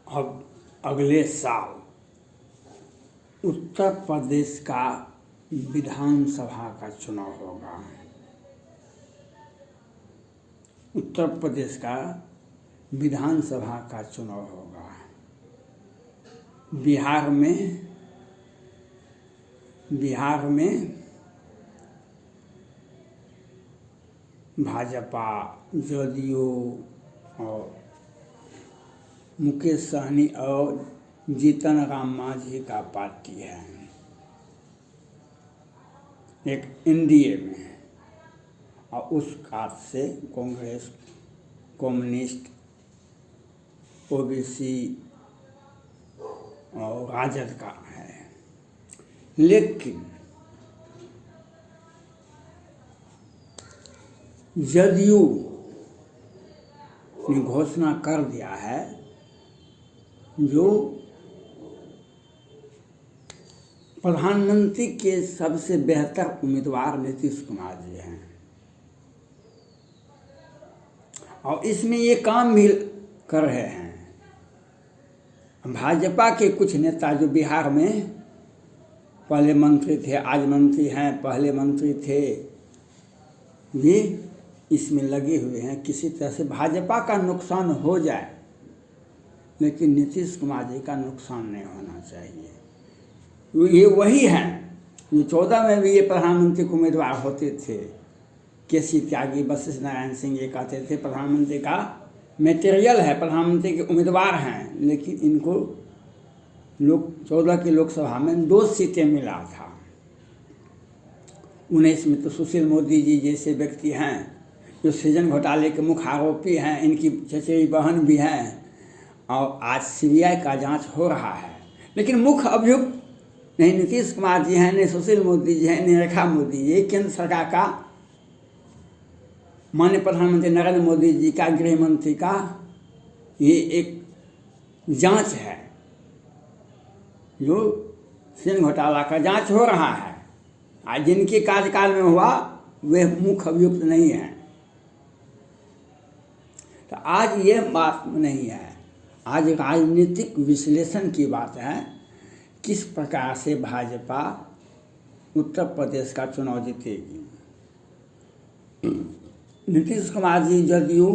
अब अगले साल उत्तर प्रदेश का विधानसभा का चुनाव होगा। उत्तर प्रदेश का विधानसभा का चुनाव होगा। बिहार में भाजपा, जदयू और मुकेश सहनी और जीतन राम मांझी का पार्टी है, एक एनडीए में है। और उस कात से कांग्रेस, कम्युनिस्ट, ओबीसी और राजद का है। लेकिन जदयू ने घोषणा कर दिया है जो प्रधानमंत्री के सबसे बेहतर उम्मीदवार नीतीश कुमार जी हैं। और इसमें ये काम भी कर रहे हैं। भाजपा के कुछ नेता जो बिहार में पहले मंत्री थे, आज मंत्री हैं, पहले मंत्री थे, वे इसमें लगे हुए हैं किसी तरह से भाजपा का नुकसान हो जाए, लेकिन नीतीश कुमार जी का नुकसान नहीं होना चाहिए। ये वही हैं जो 14 में भी ये प्रधानमंत्री के उम्मीदवार होते थे। केसी त्यागी, वशिष्ठ नारायण सिंह ये कहते थे प्रधानमंत्री का मटेरियल है, प्रधानमंत्री के उम्मीदवार हैं, लेकिन इनको 14 की लोकसभा में 2 सीटें मिला था। 19 में तो सुशील मोदी जी जैसे व्यक्ति हैं जो सृजन घोटाले के मुख्य आरोपी हैं, इनकी चचेरी बहन भी हैं, और आज सीबीआई का जांच हो रहा है। लेकिन मुख्य अभियुक्त नहीं नीतीश कुमार जी हैं, नहीं सुशील मोदी जी हैं, नहीं रेखा मोदी जी। केंद्र सरकार का माननीय प्रधानमंत्री नरेंद्र मोदी जी का, गृह मंत्री का ये एक जांच है जो सृजन घोटाला का जांच हो रहा है। आज जिनके कार्यकाल में हुआ वे मुख्य अभियुक्त नहीं हैं। तो आज ये बात नहीं है, आज राजनीतिक विश्लेषण की बात है। किस प्रकार से भाजपा उत्तर प्रदेश का चुनाव जीतेगी। नीतीश कुमार जी जदयू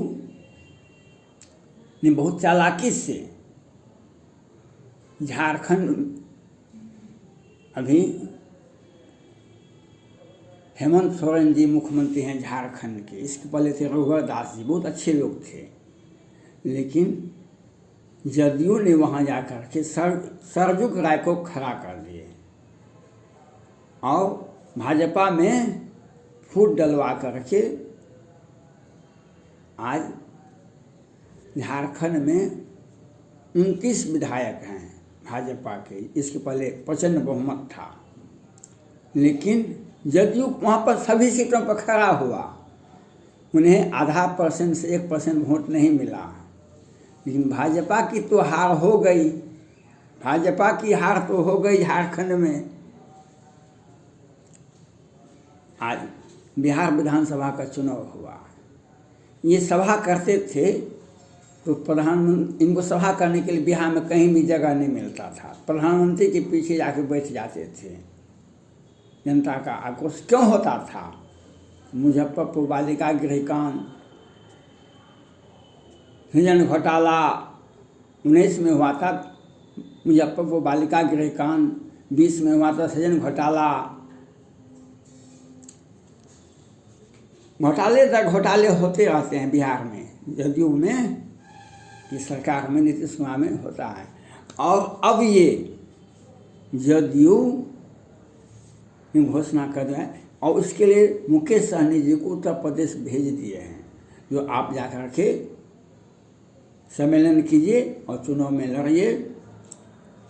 ने बहुत चालाकी से झारखंड, अभी हेमंत सोरेन जी मुख्यमंत्री हैं झारखंड के, इसके पहले थे रघुवर दास जी, बहुत अच्छे लोग थे। लेकिन जदयू ने वहाँ जाकर के सरजुग राय को खड़ा कर दिए और भाजपा में फूट डलवा करके आज झारखंड में 29 विधायक हैं भाजपा के। इसके पहले प्रचंड बहुमत था, लेकिन जदयू वहाँ पर सभी सीटों पर खड़ा हुआ। उन्हें आधा % से 1% वोट नहीं मिला, लेकिन भाजपा की तो हार हो गई। भाजपा की हार तो हो गई झारखंड में। आज बिहार विधानसभा का चुनाव हुआ। ये सभा करते थे तो प्रधानमंत्री, इनको सभा करने के लिए बिहार में कहीं भी जगह नहीं मिलता था, प्रधानमंत्री के पीछे जाके बैठ जाते थे। जनता का आक्रोश क्यों होता था? मुजफ्फरपुर बालिका गृहकांड, सृजन घोटाला 19 में हुआ था, मुजफ्फरपुर बालिका गृहकांड 20 में हुआ था, सृजन घोटाला। घोटाले होते रहते हैं बिहार में, जदयू में, की सरकार में, नीतीश कुमार में होता है। और अब ये जदयू ने घोषणा कर दिया है और उसके लिए मुकेश सहनी जी को उत्तर प्रदेश भेज दिए हैं, जो आप जाकर के सम्मेलन कीजिए और चुनाव में लड़िए।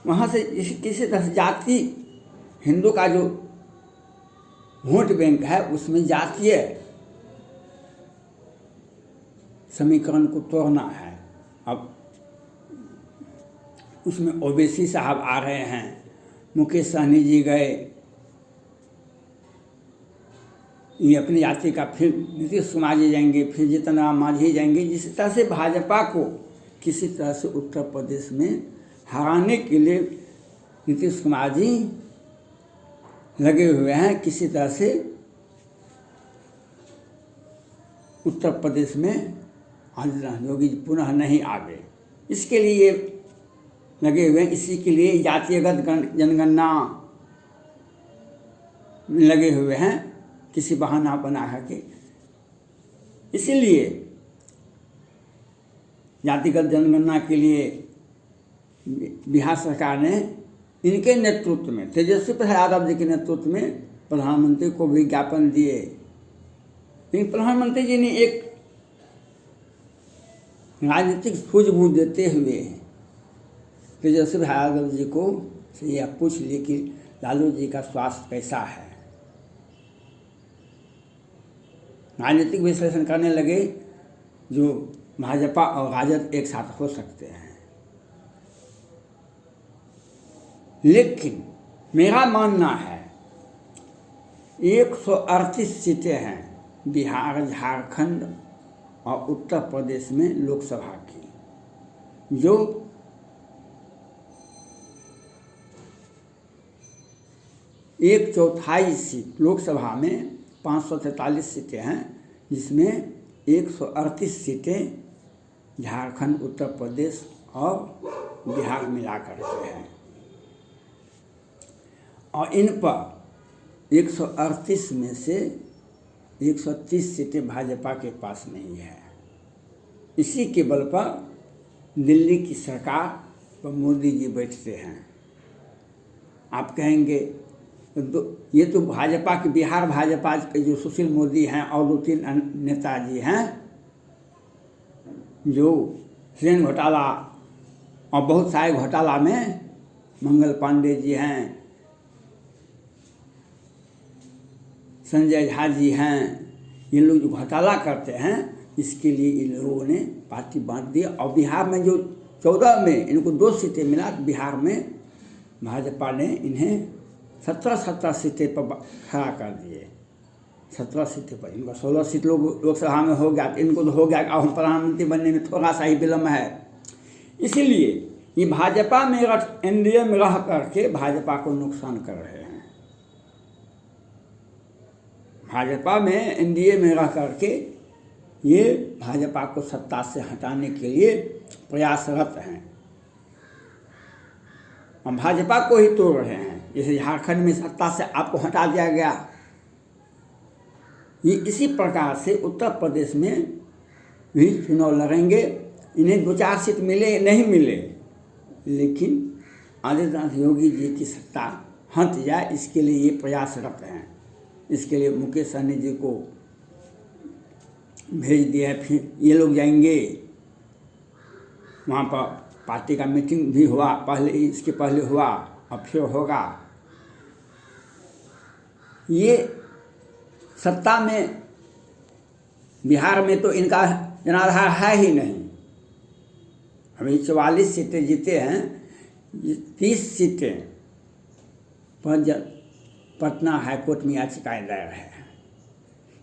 वहाँ से किसी तरह जाति, हिंदू का जो वोट बैंक है उसमें जातीय समीकरण को तोड़ना है। अब उसमें ओबीसी साहब आ रहे हैं, मुकेश सहनी जी गए, ये अपनी जाति का, फिर नीतीश कुमार जी जाएंगे, फिर जीतन राम मांझी जाएंगे। जिस तरह से भाजपा को किसी तरह से उत्तर प्रदेश में हराने के लिए नीतीश कुमार जी लगे हुए हैं, किसी तरह से उत्तर प्रदेश में आदित्यनाथ योगी पुनः नहीं आवे, इसके लिए लगे हुए हैं। इसी के लिए जातिगत जनगणना लगे हुए हैं, किसी बहाना बना के। इसीलिए जातिगत जनगणना के लिए बिहार सरकार ने इनके नेतृत्व में, तेजस्वी प्रसाद यादव जी के नेतृत्व में प्रधानमंत्री को विज्ञापन दिए। लेकिन प्रधानमंत्री जी ने एक राजनीतिक सूझबूझ देते हुए तेजस्वी प्रसाद यादव जी को से यह पूछ लिए कि लालू जी का स्वास्थ्य कैसा है। राजनीतिक विश्लेषण करने लगे जो भाजपा और राजद एक साथ हो सकते हैं। लेकिन मेरा मानना है 138 सीटें हैं बिहार, झारखंड और उत्तर प्रदेश में लोकसभा की, जो 1/4 सीट लोकसभा में 543 सीटें हैं, जिसमें 138 सीटें झारखंड, उत्तर प्रदेश और बिहार मिलाकर के हैं। और इन पर 138 में से 130 सीटें भाजपा के पास नहीं है। इसी के बल पर दिल्ली की सरकार पर मोदी जी बैठते हैं। आप कहेंगे ये तो भाजपा की, बिहार भाजपा के जो सुशील मोदी हैं और 2-3 नेताजी हैं जो ट्रेन घोटाला और बहुत सारे घोटाला में, मंगल पांडे जी हैं, संजय झा जी हैं, ये लोग जो घोटाला करते हैं, इसके लिए इन लोगों ने पार्टी बांट दी। और बिहार में जो 14 में इनको 2 सीटें मिला, बिहार में भाजपा ने इन्हें 17 सीटें पर खड़ा कर दिए। 17 सीटें पर, इनका 16 सीट लोकसभा में हो गया, तो इनको तो हो गया कि अब हम प्रधानमंत्री बनने में थोड़ा सा ही विलम्ब है। इसीलिए ये भाजपा में एनडीए में रह करके भाजपा को नुकसान कर रहे हैं। भाजपा में एनडीए में रह करके ये भाजपा को सत्ता से हटाने के लिए प्रयासरत हैं और भाजपा को ही तोड़ रहे हैं। जैसे झारखंड में सत्ता से आपको हटा दिया गया, ये इसी प्रकार से उत्तर प्रदेश में भी चुनाव लड़ेंगे। इन्हें 2-4 सीट मिले नहीं मिले, लेकिन आदित्यनाथ योगी जी की सत्ता हट जाए, इसके लिए ये प्रयासरत हैं। इसके लिए मुकेश सहनी जी को भेज दिया है। फिर ये लोग जाएंगे वहाँ पर, पार्टी का मीटिंग भी हुआ पहले, इसके पहले हुआ और फिर होगा। ये सत्ता में बिहार में तो इनका जनाधार है ही नहीं। अभी 44 सीटें जीते हैं, 30 सीटें पर पटना हाईकोर्ट में याचिकाएं दायर है,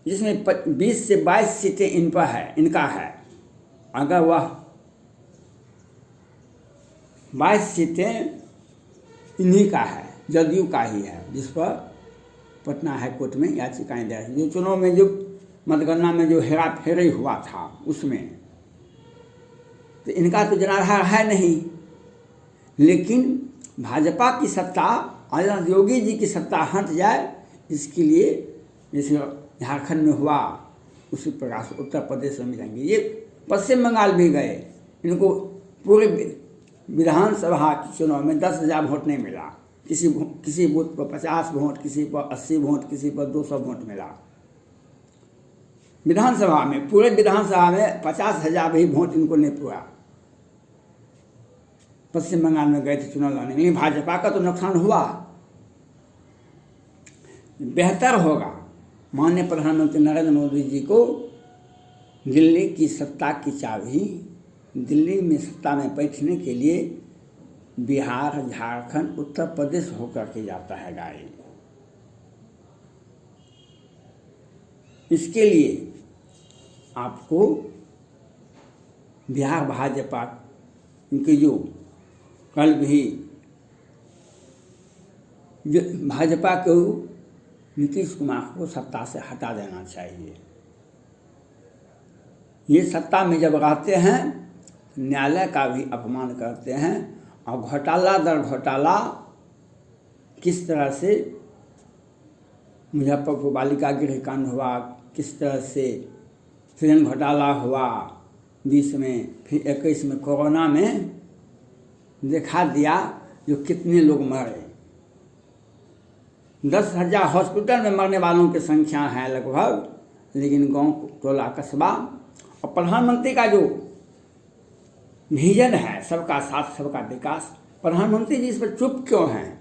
जिसमें 20 से 22 सीटें इन पर है, इनका है। अगर वह 22 सीटें इन्हीं का है, जदयू का ही है, जिस पर पटना हाईकोर्ट में याचिकाएं दायर, जो चुनाव में जो मतगणना में जो हेरा फेरी हुआ था उसमें, तो इनका तो जनाधार है नहीं। लेकिन भाजपा की सत्ता, आदित्यनाथ योगी जी की सत्ता हट जाए, इसके लिए जैसे झारखंड में हुआ उसी प्रकार से उत्तर प्रदेश में मिलेंगे। ये पश्चिम बंगाल भी गए, इनको पूरे विधानसभा के चुनाव में 10,000 वोट नहीं मिला। किसी बूथ पर 50 वोट, किसी पर 80 वोट, किसी पर 200 वोट मिला। विधानसभा में, पूरे विधानसभा में 50,000 भी वोट इनको नहीं पूरा। पश्चिम बंगाल में गए थे चुनाव लड़ने के लिए। भाजपा का तो नुकसान हुआ। बेहतर होगा माननीय प्रधानमंत्री नरेंद्र मोदी जी को दिल्ली की सत्ता की चाबी, दिल्ली में सत्ता में बैठने के लिए बिहार, झारखंड, उत्तर प्रदेश होकर के जाता है गाड़ी। इसके लिए आपको बिहार भाजपा की जो कल भी जो भाजपा को नीतीश कुमार को सत्ता से हटा देना चाहिए। ये सत्ता में जब रहते हैं न्यायालय का भी अपमान करते हैं और घोटाला दर घोटाला किस तरह से मुजफ्फरपुर बालिका गृह कांड हुआ, किस तरह से सृजन घोटाला हुआ 20 में, फिर 21 में कोरोना में दिखा दिया जो कितने लोग मरे। 10,000 हॉस्पिटल में मरने वालों की संख्या है लगभग, लेकिन गांव टोला कस्बा और प्रधानमंत्री का जो विजन है सबका साथ सबका विकास, प्रधानमंत्री जी इस पर चुप क्यों हैं?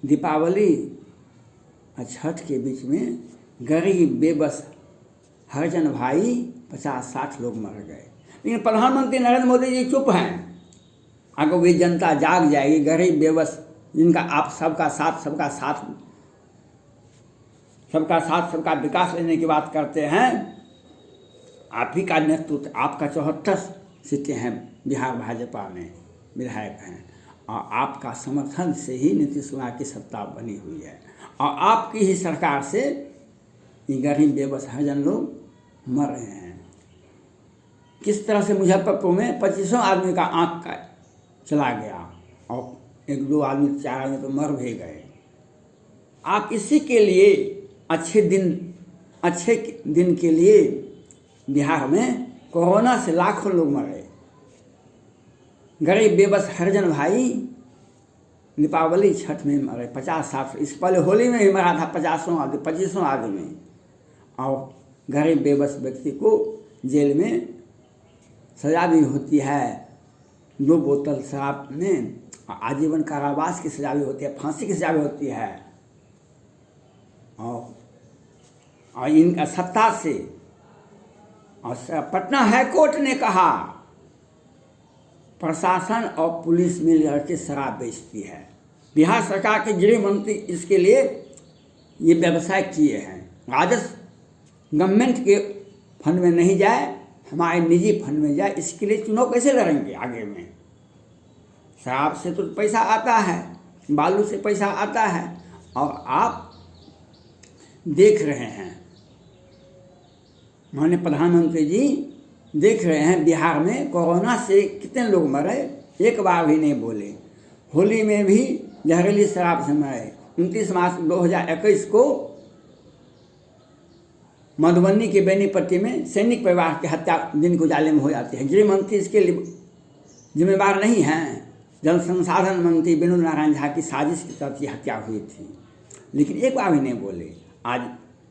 दीपावली और छठ के बीच में गरीब बेबस हरिजन भाई 50-60 लोग मर गए, लेकिन प्रधानमंत्री नरेंद्र मोदी जी चुप हैं। अगर वे जनता जाग जाएगी, गरीब बेबस जिनका आप सबका साथ सबका विकास लेने की बात करते हैं, आप ही का नेतृत्व, आपका 74 सीटें हैं बिहार भाजपा में विधायक हैं और आपका समर्थन से ही नीतीश कुमार की सत्ता बनी हुई है और आपकी ही सरकार से ये गरीब बेबस हरिजन लोग मर रहे हैं। किस तरह से मुजफ्फरपुर में 25 आदमी का आँख का चला गया और 1-2 आदमी 4 आदमी तो मर भी गए। आप इसी के लिए अच्छे दिन के लिए बिहार में कोरोना से लाखों लोग मरे। गरीब बेबस हरिजन भाई दीपावली छठ में मरे 50-60, इससे पहले होली में भी मरा था 25 आदमी और गरीब बेबस व्यक्ति को जेल में सज़ा भी होती है, 2 बोतल शराब में आजीवन कारावास की सज़ा भी होती है, फांसी की सज़ा भी होती है। और इन सत्ता से और पटना हाईकोर्ट ने कहा प्रशासन और पुलिस मिलकर के शराब बेचती है। बिहार सरकार के गृह मंत्री इसके लिए ये व्यवसाय किए हैं। राजस्व गवर्नमेंट के फंड में नहीं जाए, हमारे निजी फंड में जाए, इसके लिए चुनाव कैसे लड़ेंगे आगे में? शराब से तो पैसा आता है, बालू से पैसा आता है और आप देख रहे हैं, माननीय प्रधानमंत्री जी देख रहे हैं बिहार में कोरोना से कितने लोग मरे, एक बार भी नहीं बोले। होली में भी जहरीली शराब से मरे। 29 मार्च 2021 को मधुबनी के बेनीपट्टी में सैनिक परिवार की हत्या दिन को उजाले में हो जाती है। गृह मंत्री इसके लिए जिम्मेदार नहीं हैं। जल संसाधन मंत्री विनोद नारायण झा की साजिश के तहत ये हत्या हुई थी, लेकिन एक बार भी नहीं बोले। आज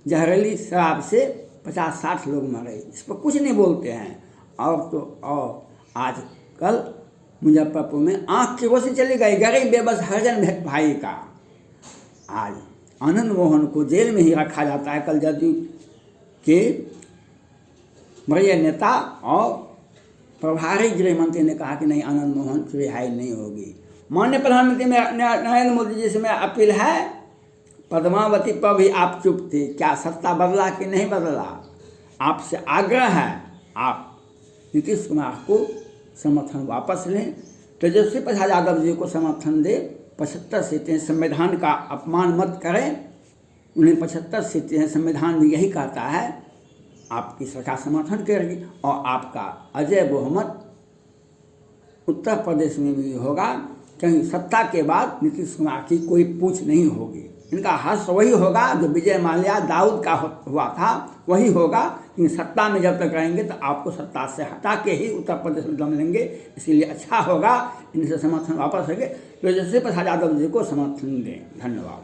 जहरीली शराब से 50-60 लोग मरे, इस पर कुछ नहीं बोलते हैं। और आज कल मुजफ्फरपुर में आँख की रोशनी चली गई गरीब बेबस हरिजन भाई का। आज आनंद मोहन को जेल में ही रखा जाता है। कल जदयू के वरीय नेता और प्रभारी गृह मंत्री ने कहा कि नहीं, आनंद मोहन की रिहाई नहीं होगी। माननीय प्रधानमंत्री नरेंद्र मोदी जी से मेरा अपील है, पद्मावती पर भी आप चुप थे, क्या सत्ता बदला कि नहीं बदला? आपसे आग्रह है, आप नीतीश कुमार को समर्थन वापस लें, तेजस्वी प्रसाद यादव जी को समर्थन दें। 75 सीटें, संविधान का अपमान मत करें, उन्हें 75 सीटें हैं, संविधान भी यही कहता है। आपकी सरकार समर्थन करेगी और आपका अजय बहुमत उत्तर प्रदेश में भी होगा। कहीं सत्ता के बाद नीतीश कुमार की कोई पूछ नहीं होगी। इनका हर्ष वही होगा जो विजय माल्या दाऊद का हुआ था, वही होगा। लेकिन सत्ता में जब तक रहेंगे तो आपको सत्ता से हटा के ही उत्तर प्रदेश में दम लेंगे। इसीलिए अच्छा होगा इनसे समर्थन वापस लेंगे। तेजस्वी प्रसाद यादव जी को समर्थन दें। धन्यवाद।